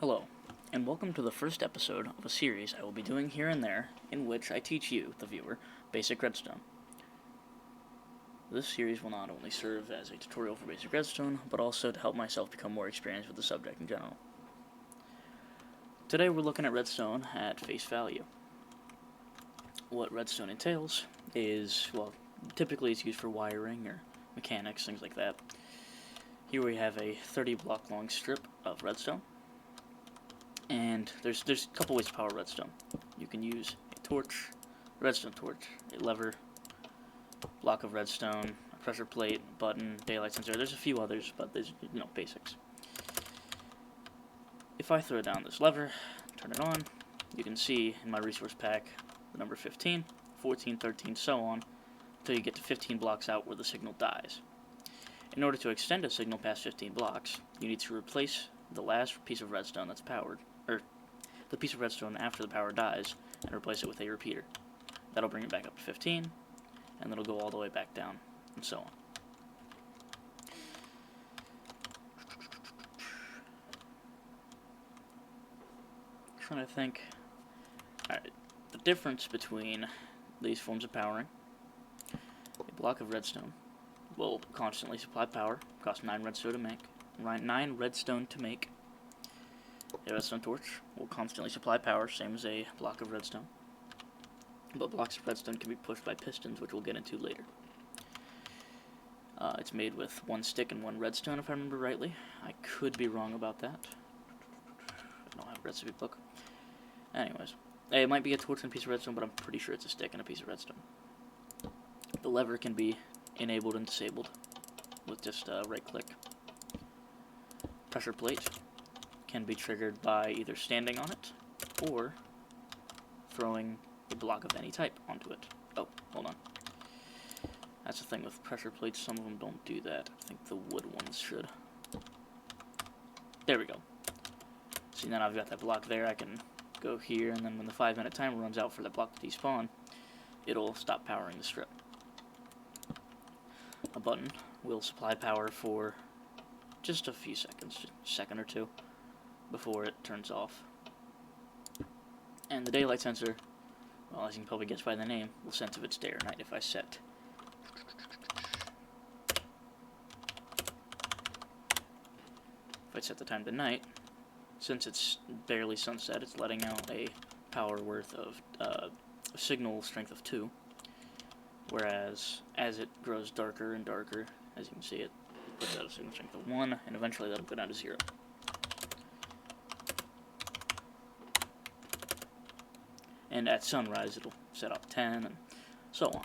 Hello, and welcome to the first episode of a series I will be doing here and there, in which I teach you, the viewer, basic redstone. This series will not only serve as a tutorial for basic redstone, but also to help myself become more experienced with the subject in general. Today we're looking at redstone at face value. What redstone entails is, well, typically it's used for wiring or mechanics, things like that. Here we have a 30 block long strip of redstone. And there's a couple ways to power redstone. You can use a torch, redstone torch, a lever, block of redstone, a pressure plate, button, daylight sensor. There's a few others, but there's, basics. If I throw down this lever, turn it on, you can see in my resource pack the number 15, 14, 13, so on, until you get to 15 blocks out where the signal dies. In order to extend a signal past 15 blocks, you need to replace the last piece of redstone that's powered, or the piece of redstone after the power dies, and replace it with a repeater. That'll bring it back up to 15, and it'll go all the way back down, and so on. Trying to think. Alright, the difference between these forms of powering: a block of redstone will constantly supply power, cost 9 redstone to make. A redstone torch will constantly supply power, same as a block of redstone. But blocks of redstone can be pushed by pistons, which we'll get into later. It's made with 1 stick and 1 redstone, if I remember rightly. I could be wrong about that. I don't have a recipe book. Anyways, it might be a torch and a piece of redstone, but I'm pretty sure it's a stick and a piece of redstone. The lever can be enabled and disabled with just right click. Pressure plate can be triggered by either standing on it or throwing a block of any type onto it. Oh, hold on. That's the thing with pressure plates, some of them don't do that. I think the wood ones should. There we go. See, now I've got that block there, I can go here, and then when the 5-minute timer runs out for that block to despawn, it'll stop powering the strip. A button will supply power for just a few seconds, just a second or two, before it turns off. And the daylight sensor, well, as you can probably guess by the name, will sense if it's day or night. If I set the time to night, since it's barely sunset, it's letting out a power worth of signal strength of 2. Whereas, as it grows darker and darker, as you can see, it puts out a signal strength of 1, and eventually that'll go down to 0. And at sunrise, it'll set off 10, and so on.